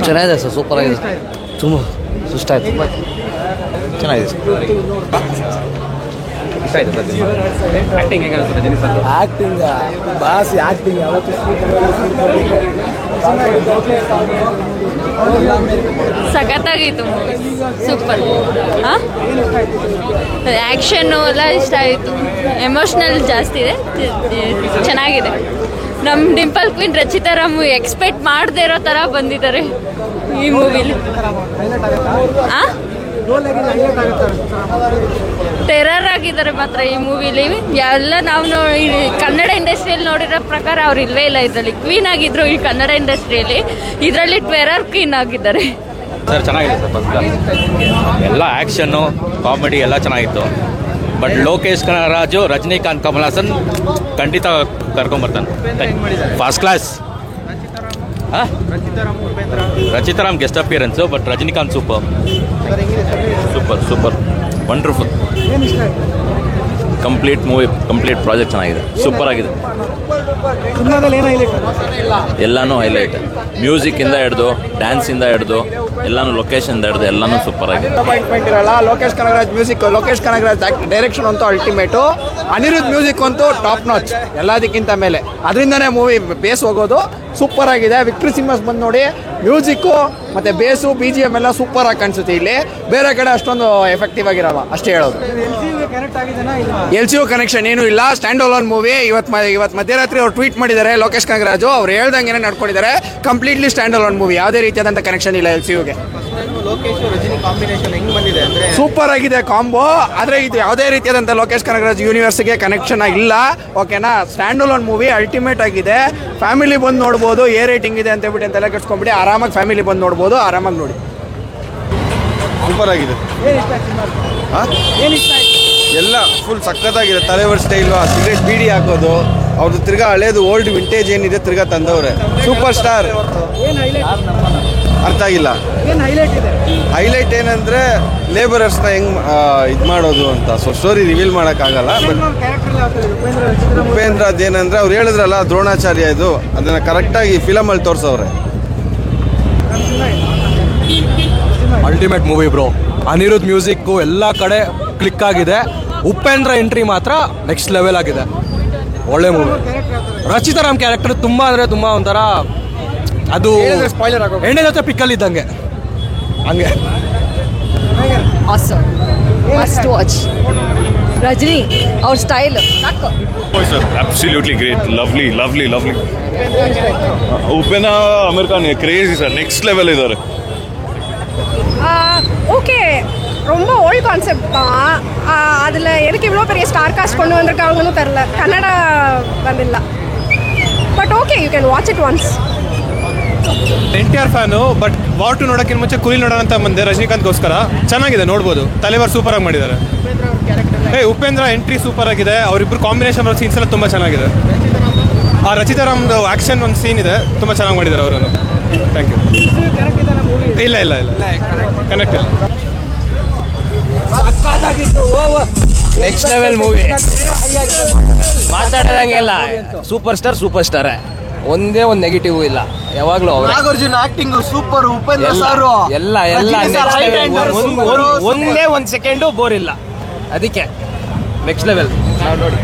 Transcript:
ಚೆನ್ನಾಗಿದೆ sir, super ಆಗಿದೆ. ತುಂಬ ಸುಸ್ತಾಯ್ತು. ಚೆನ್ನಾಗಿದೆ ಆಕ್ಟಿಂಗ್ ಬಾಸ್ ಆಕ್ಟಿಂಗ್ ಯಾವತ್ತೂ ಸಖತ್ತಾಗಿತ್ತು, ಸೂಪರ್. ಆ್ಯಕ್ಷನ್ನು ಎಲ್ಲ ಇಷ್ಟ ಆಯಿತು. ಎಮೋಷ್ನಲ್ ಜಾಸ್ತಿ ಇದೆ, ಚೆನ್ನಾಗಿದೆ. ನಮ್ಮ ಡಿಂಪಲ್ ಕ್ವೀನ್ ರಚಿತಾ ರಾಮ್ ಎಕ್ಸ್ಪೆಕ್ಟ್ ಮಾಡದೇ ಇರೋ ಥರ ಬಂದಿದ್ದಾರೆ ಈ ಮೂವಿಲಿ. ಟೆರರ್ ಆಗಿದ್ದಾರೆ ಮಾತ್ರ ಈ ಮೂವಿಲಿ. ಎಲ್ಲ ನಾವು ಕನ್ನಡ ಇಂಡಸ್ಟ್ರಿಯಲ್ಲಿ ನೋಡಿರೋ ಪ್ರಕಾರ ಅವ್ರು ಇಲ್ಲವೇ ಇಲ್ಲ ಇದರಲ್ಲಿ. ಕ್ವೀನ್ ಆಗಿದ್ರು ಈ ಕನ್ನಡ ಇಂಡಸ್ಟ್ರಿಯಲ್ಲಿ, ಇದರಲ್ಲಿ ಟೆರರ್ ಕ್ವೀನ್ ಆಗಿದ್ದಾರೆ. ಸರ್ ಚೆನ್ನಾಗಿದೆ ಸರ್, ಫಸ್ಟ್ ಕ್ಲಾಸ್. ಎಲ್ಲ ಆ್ಯಕ್ಷನ್ನು ಕಾಮಿಡಿ ಎಲ್ಲ ಚೆನ್ನಾಗಿತ್ತು. ಬಟ್ ಲೋಕೇಶ್ ಕನಗರಾಜು, ರಜನಿಕಾಂತ್, ಕಮಲ್ ಹಾಸನ್ ಖಂಡಿತ ಕರ್ಕೊಂಬರ್ತಾನೆ. First class. Rachita Ram guest appearance, but Rajinikanth super super wonderful. Complete movie, complete project ಚೆನ್ನಾಗಿದೆ, ಸೂಪರ್ ಆಗಿದೆ. ಎಲ್ಲನೂ ಹೈಲೈಟ್. ಮ್ಯೂಸಿಕ್ಕಿಂದ ಹಿಡಿದು, ಡ್ಯಾನ್ಸಿಂದ ಹಿಡಿದು, ಎಲ್ಲನೂ ಲೊಕೇಶನ್ ಹಿಡಿದು ಎಲ್ಲನೂ ಸೂಪರ್ ಆಗಿದೆ. ಅಪಾಯಿಂಟ್ಮೆಂಟ್ ಇರಲ್ಲ. ಲೋಕೇಶ್ ಕನಗರಾಜ್ ಮ್ಯೂಸಿಕ್, ಲೋಕೇಶ್ ಕನಗರಾಜ್ ಡೈರೆಕ್ಷನ್ ಅಂತೂ ಅಲ್ಟಿಮೇಟು. ಅನಿರುದ್ಧ್ ಮ್ಯೂಸಿಕ್ ಅಂತೂ ಟಾಪ್ ನಾಚ್, ಎಲ್ಲದಕ್ಕಿಂತ ಮೇಲೆ. ಅದರಿಂದನೇ ಮೂವಿ ಬೇಸ್ ಹೋಗೋದು. ಸೂಪರ್ ಆಗಿದೆ. ವಿಕ್ಟ್ರಿ ಸಿನಿಮಾಸ್ ಬಂದು ನೋಡಿ, ಮ್ಯೂಸಿಕ್ಕು ಮತ್ತು ಬೇಸು, BGM ಎಲ್ಲ ಸೂಪರ್ ಆಗಿ ಕಾಣಿಸುತ್ತೆ. ಇಲ್ಲಿ ಬೇರೆ ಕಡೆ ಅಷ್ಟೊಂದು ಎಫೆಕ್ಟಿವ್ ಆಗಿರಲ್ಲ, ಅಷ್ಟೇ ಹೇಳೋದು. LCU ಕನೆಕ್ಷನ್ ಏನೂ ಇಲ್ಲ, ಸ್ಟ್ಯಾಂಡ್ ಅಲೋನ್ ಮೂವಿ. ಇವತ್ತು ಮಧ್ಯರಾತ್ರಿ ಅವ್ರು ಟ್ವೀಟ್ ಮಾಡಿದ್ದಾರೆ ಲೋಕೇಶ್ ಕನಗರಾಜು. ಅವ್ರು ಹೇಳ್ದಂಗೆ ನಡ್ಕೊಂಡಿದ್ದಾರೆ. ಕಂಪ್ಲೀಟ್ಲಿ ಸ್ಟ್ಯಾಂಡ್ ಅಲೋನ್ ಮೂವಿ, ಯಾವುದೇ ರೀತಿಯಾದಂಥ ಕನೆಕ್ಷನ್ ಇಲ್ಲ LCUಗೆ. ಸೂಪರ್ ಆಗಿದೆ ಕಾಂಬೋ. ಆದರೆ ಇದು ಯಾವುದೇ ರೀತಿಯಾದಂಥ ಲೋಕೇಶ್ ಕನಗರಾಜ್ ಯೂನಿವರ್ಸ್ಗೆ ಕನೆಕ್ಷನ್ ಇಲ್ಲ, ಓಕೆನಾ. ಸ್ಟ್ಯಾಂಡ್ ಅಲೋನ್ ಮೂವಿ ಅಲ್ಟಿಮೇಟ್ ಆಗಿದೆ. ಫ್ಯಾಮಿಲಿ ಬಂದು ನೋಡ್ಬೋದು. A ರೇಟಿಂಗ್ ಇದೆ ಅಂತ ಹೇಳ್ಬಿಟ್ಟು ಅಂತೆಲ್ಲ ಕೆಡ್ಸ್ಕೊಂಡ್ಬಿಡಿ. ಆರಾಮಾಗಿ ಫ್ಯಾಮಿಲಿ ಬಂದು ನೋಡ್ಬೋದು, ಆರಾಮಾಗಿ ನೋಡಿ. ಸೂಪರ್ ಆಗಿದೆ. ಎಲ್ಲ ಫುಲ್ ಸಖತ್ತಾಗಿದೆ. ತಲೆವರ್ ಸ್ಟೈಲು, ಆ ಸಿಗರೇಟ್ ಬೀಡಿ ಹಾಕೋದು, ಅವ್ರದ್ದು ತಿರ್ಗಾ ಹಳೇದು ಓಲ್ಡ್ ವಿಂಟೇಜ್ ಏನಿದೆ ತಿರ್ಗಾ ತಂದವ್ರೆ. Super star. ಅರ್ಥ ಆಗಿಲ್ಲ. ಹೈಲೈಟ್ ಏನಂದ್ರೆ ಲೇಬರರ್ಸ್ನ ಹೆಂಗ್ ಇದು ಮಾಡೋದು ಅಂತ. ಸೊ ಸ್ಟೋರಿ ರಿವೀಲ್ ಮಾಡೋಕ್ಕಾಗಲ್ಲ. ಬಟ್ ಉಪೇಂದ್ರ ಅದೇನಂದ್ರೆ ಅವ್ರು ಹೇಳಿದ್ರಲ್ಲ ದ್ರೋಣಾಚಾರ್ಯ, ಇದು ಅದನ್ನ ಕರೆಕ್ಟಾಗಿ ಫಿಲಮಲ್ಲಿ ತೋರಿಸವ್ರೆ. Ultimate movie bro. Anirudh music ಎಲ್ಲ ಕಡೆ ಕ್ಲಿಕ್ ಆಗಿದೆ. ಉಪೇಂದ್ರ ಎಂಟ್ರಿ ಮಾತ್ರ ನೆಕ್ಸ್ಟ್ ಲೆವೆಲ್ ಆಗಿದೆ. ಒಳ್ಳೆ ಮೂವಿ. ರಚಿತಾರಾಮ್ ಕ್ಯಾರೆಕ್ಟರ್ ತುಂಬ ಅಂದರೆ ತುಂಬ ಒಂಥರ ಅದು ಎಣ್ಣೆ ಜೊತೆ ಪಿಕ್ಕಲ್ ಇದ್ದಂಗೆ ಹಂಗೆ. Awesome. Must watch. Rajni, our style. Absolutely great. Lovely. Upena American crazy sir. Next level idare. Okay. ரொம்ப ஓல்ட் கான்செப்ட் தான். அதில் எதுக்கு இவ்வளோ பெரிய ஸ்டார் காஸ்ட் கொண்டு வந்திருக்காங்கன்னு தெரில. கன்னடா ಬಂದಿಲ್ಲ. But okay, you can watch it once. NTR fan, but War 2 ನೋಡೋಕ್ಕಿಂತ ಮುಂಚೆ ಕೂಲಿ ನೋಡೋಣ ಅಂತ ಬಂದೆ ರಜನಿಕಾಂತ್ಗೋಸ್ಕರ. ಚೆನ್ನಾಗಿದೆ, ನೋಡ್ಬೋದು. ತಲೆವರ್ ಸೂಪರ್ ಆಗಿ ಮಾಡಿದ್ದಾರೆ. ಉಪೇಂದ್ರ ಎಂಟ್ರಿ ಸೂಪರ್ ಆಗಿದೆ. ಅವರಿಬ್ಬರು ಕಾಂಬಿನೇಷನ್ ಸೀನ್ಸ್ ಎಲ್ಲ ತುಂಬ ಚೆನ್ನಾಗಿದೆ. ಆ ರಚಿತಾರಾಮ್ದು ಆ್ಯಕ್ಷನ್ ಒಂದು ಸೀನ್ ಇದೆ, ತುಂಬ ಚೆನ್ನಾಗಿ ಮಾಡಿದ್ದಾರೆ ಅವರನ್ನು. Thank you. ಇಲ್ಲ ಕನೆಕ್ಟ್ ಇಲ್ಲ. Next level movie. ಮಾತಾಡೋದಂಗೆಲ್ಲ ಸೂಪರ್ ಸ್ಟಾರ್. ಒಂದೇ ಒಂದು ನೆಗೆಟಿವ್ ಇಲ್ಲ. ಯಾವಾಗಲೂ ನಾಗಾರ್ಜುನ ಆಕ್ಟಿಂಗ್ ಸೂಪರ್. ಉಪೇಂದ್ರ ಸಾರು ಎಲ್ಲ ಒಂದೇ ಒಂದು ಸೆಕೆಂಡು ಬೋರ್ ಇಲ್ಲ. ಅದಕ್ಕೆ ನೆಕ್ಸ್ಟ್ ಲೆವೆಲ್ ನಾವು ನೋಡಿ.